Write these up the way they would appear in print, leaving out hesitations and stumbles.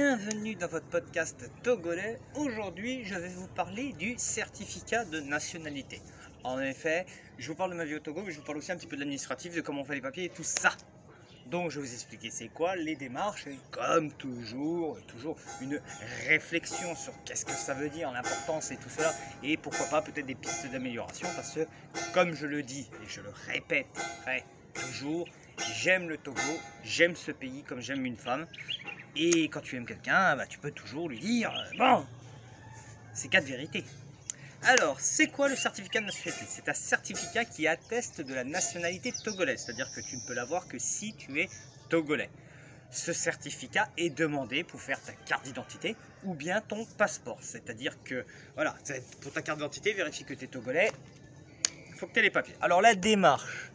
Bienvenue dans votre podcast togolais. Aujourd'hui, je vais vous parler du certificat de nationalité. En effet, je vous parle de ma vie au Togo, mais je vous parle aussi un petit peu de l'administratif, de comment on fait les papiers et tout ça. Donc, je vais vous expliquer c'est quoi les démarches et comme toujours une réflexion sur qu'est-ce que ça veut dire, l'importance et tout ça. Et pourquoi pas peut-être des pistes d'amélioration parce que, comme je le dis et je le répète toujours, j'aime le Togo, j'aime ce pays comme j'aime une femme. Et quand tu aimes quelqu'un, bah, tu peux toujours lui dire bon, c'est quatre vérités. Alors, c'est quoi le certificat de nationalité? C'est un certificat qui atteste de la nationalité togolaise, c'est-à-dire que tu ne peux l'avoir que si tu es togolais. Ce certificat est demandé pour faire ta carte d'identité ou bien ton passeport. C'est-à-dire que, voilà, pour ta carte d'identité, vérifie que tu es togolais, il faut que tu aies les papiers. Alors, la démarche.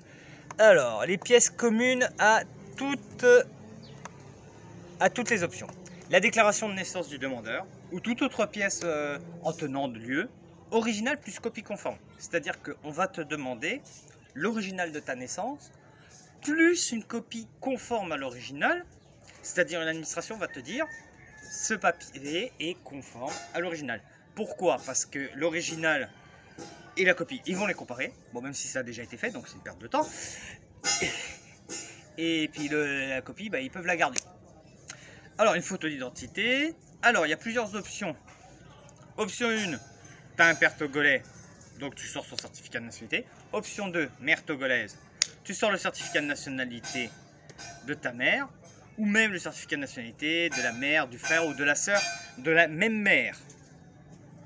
Alors, les pièces communes à toutes les options. La déclaration de naissance du demandeur ou toute autre pièce en tenant de lieu, original plus copie conforme. C'est-à-dire qu'on va te demander l'original de ta naissance plus une copie conforme à l'original, c'est-à-dire l'administration va te dire ce papier est conforme à l'original. Pourquoi? Parce que l'original et la copie, ils vont les comparer, bon, même si ça a déjà été fait, donc c'est une perte de temps. Et puis la copie, bah, ils peuvent la garder. Alors, une photo d'identité. Alors, il y a plusieurs options. Option 1, tu as un père togolais, donc tu sors son certificat de nationalité. Option 2, mère togolaise, tu sors le certificat de nationalité de ta mère, ou même le certificat de nationalité de la mère, du frère ou de la sœur de la même mère.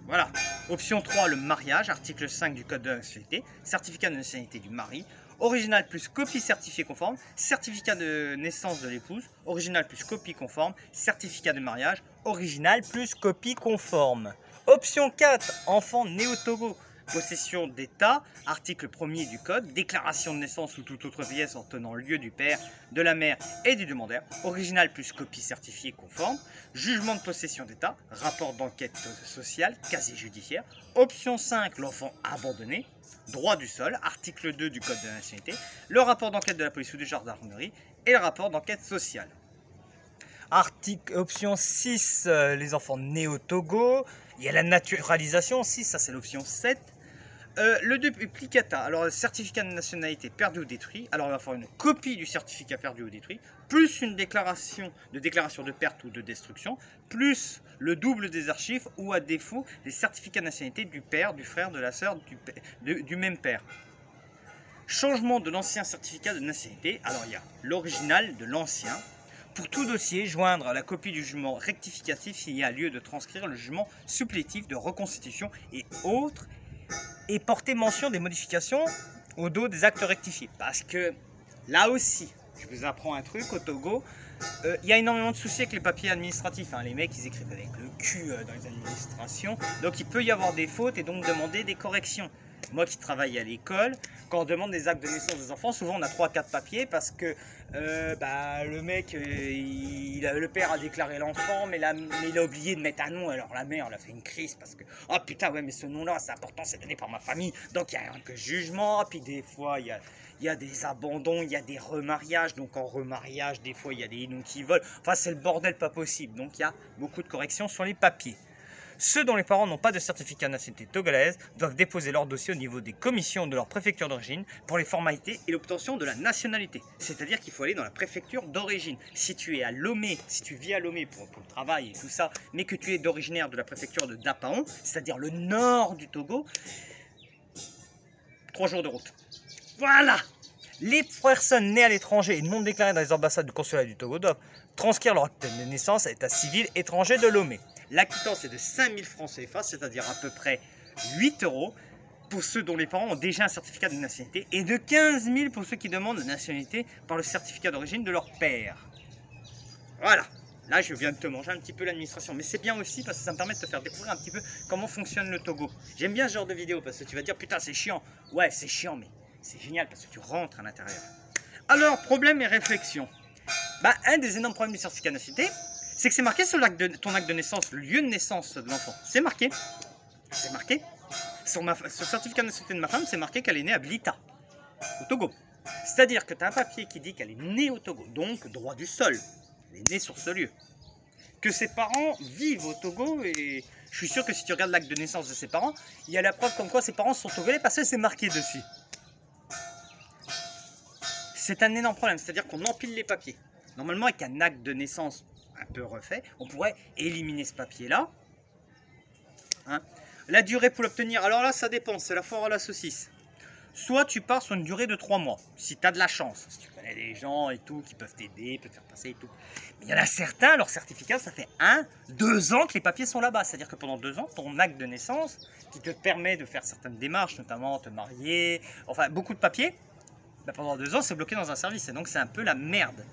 Voilà. Option 3, le mariage, article 5 du Code de la nationalité, certificat de nationalité du mari, original plus copie certifiée conforme, certificat de naissance de l'épouse, original plus copie conforme, certificat de mariage, original plus copie conforme. Option 4, enfant né au Togo, possession d'État, article 1er du Code, déclaration de naissance ou toute autre pièce en tenant lieu du père, de la mère et du demandeur, original plus copie certifiée conforme, jugement de possession d'État, rapport d'enquête sociale, casier judiciaire. Option 5, l'enfant abandonné, droit du sol, article 2 du Code de la nationalité, le rapport d'enquête de la police ou de gendarmerie et le rapport d'enquête sociale. Option 6, les enfants nés au Togo. Il y a la naturalisation aussi, ça c'est l'option 7. Le duplicata, alors le certificat de nationalité perdu ou détruit. Alors il va falloir une copie du certificat perdu ou détruit, plus une déclaration de perte ou de destruction, plus le double des archives ou à défaut les certificats de nationalité du père, du frère, de la sœur, du même père. Changement de l'ancien certificat de nationalité, alors il y a l'original de l'ancien. Pour tout dossier, joindre la copie du jugement rectificatif s'il y a lieu de transcrire le jugement supplétif de reconstitution et autres, et porter mention des modifications au dos des actes rectifiés. Parce que là aussi, je vous apprends un truc au Togo, il y a énormément de soucis avec les papiers administratifs. Les mecs, ils écrivent avec le cul dans les administrations, donc il peut y avoir des fautes et donc demander des corrections. Moi qui travaille à l'école, quand on demande des actes de naissance des enfants, souvent on a 3-4 papiers parce que le mec, le père a déclaré l'enfant, mais il a oublié de mettre un nom. Alors la mère, elle a fait une crise parce que oh putain, ouais, mais ce nom-là, c'est important, c'est donné par ma famille, donc il y a un jugement. Puis des fois, il y a des abandons, il y a des remariages. Donc en remariage, des fois, il y a des noms qui volent. Enfin, c'est le bordel pas possible. Donc il y a beaucoup de corrections sur les papiers. Ceux dont les parents n'ont pas de certificat de nationalité togolaise doivent déposer leur dossier au niveau des commissions de leur préfecture d'origine pour les formalités et l'obtention de la nationalité. C'est-à-dire qu'il faut aller dans la préfecture d'origine. Si tu es à Lomé, si tu vis à Lomé pour le travail et tout ça, mais que tu es originaire de la préfecture de Dapaon, c'est-à-dire le nord du Togo, 3 jours de route. Voilà! Les personnes nées à l'étranger et non déclarées dans les ambassades du consulat du Togo doivent transcrire leur acte de naissance à l'état civil étranger de Lomé. La quittance est de 5 000 francs CFA, c'est-à-dire à peu près 8 € pour ceux dont les parents ont déjà un certificat de nationalité et de 15 000 pour ceux qui demandent la nationalité par le certificat d'origine de leur père. Voilà, là je viens de te manger un petit peu l'administration, mais c'est bien aussi parce que ça me permet de te faire découvrir un petit peu comment fonctionne le Togo. J'aime bien ce genre de vidéo parce que tu vas dire putain c'est chiant. Ouais c'est chiant mais c'est génial parce que tu rentres à l'intérieur. Alors, problème et réflexion. Un des énormes problèmes du certificat de nationalité, c'est que c'est marqué sur ton acte de naissance, le lieu de naissance de l'enfant. C'est marqué. C'est marqué. Sur le certificat de nationalité de ma femme, c'est marqué qu'elle est née à Blita, au Togo. C'est-à-dire que tu as un papier qui dit qu'elle est née au Togo, donc droit du sol. Elle est née sur ce lieu. que ses parents vivent au Togo et je suis sûr que si tu regardes l'acte de naissance de ses parents, il y a la preuve comme quoi ses parents sont togolais parce que c'est marqué dessus. C'est un énorme problème, c'est-à-dire qu'on empile les papiers. Normalement, avec un acte de naissance un peu refait, on pourrait éliminer ce papier-là. Hein. La durée pour l'obtenir, alors là, ça dépend, c'est la foire à la saucisse. Soit tu pars sur une durée de 3 mois, si tu as de la chance, si tu connais des gens et tout, qui peuvent t'aider, peuvent te faire passer et tout. Mais il y en a certains, leur certificat, ça fait 1-2 ans que les papiers sont là-bas. C'est-à-dire que pendant 2 ans, ton acte de naissance, qui te permet de faire certaines démarches, notamment te marier, enfin beaucoup de papiers, ben pendant 2 ans, c'est bloqué dans un service. Et donc, c'est un peu la merde.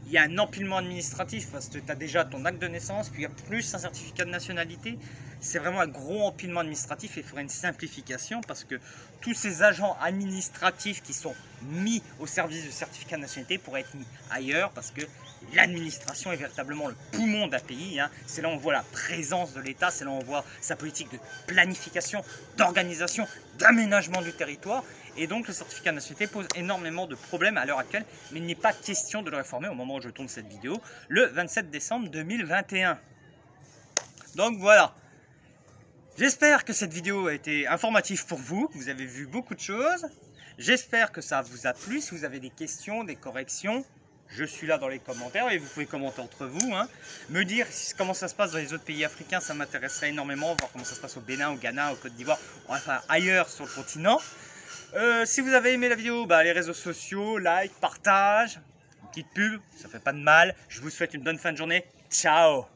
Il y a un empilement administratif parce que tu as déjà ton acte de naissance, puis il y a plus un certificat de nationalité. C'est vraiment un gros empilement administratif et il faudrait une simplification parce que tous ces agents administratifs qui sont mis au service du certificat de nationalité pourraient être mis ailleurs parce que l'administration est véritablement le poumon d'un pays. Hein. C'est là où on voit la présence de l'État, c'est là où on voit sa politique de planification, d'organisation, d'aménagement du territoire. Et donc le certificat de nationalité pose énormément de problèmes à l'heure actuelle, mais il n'est pas question de le réformer au moment où je tourne cette vidéo, le 27 décembre 2021. Donc voilà. J'espère que cette vidéo a été informative pour vous, que vous avez vu beaucoup de choses. J'espère que ça vous a plu. Si vous avez des questions, des corrections, je suis là dans les commentaires et vous pouvez commenter entre vous. Hein. Me dire comment ça se passe dans les autres pays africains, ça m'intéresserait énormément. Voir comment ça se passe au Bénin, au Ghana, au Côte d'Ivoire, enfin ailleurs sur le continent. Si vous avez aimé la vidéo, les réseaux sociaux, like, partage, une petite pub, ça fait pas de mal. Je vous souhaite une bonne fin de journée. Ciao!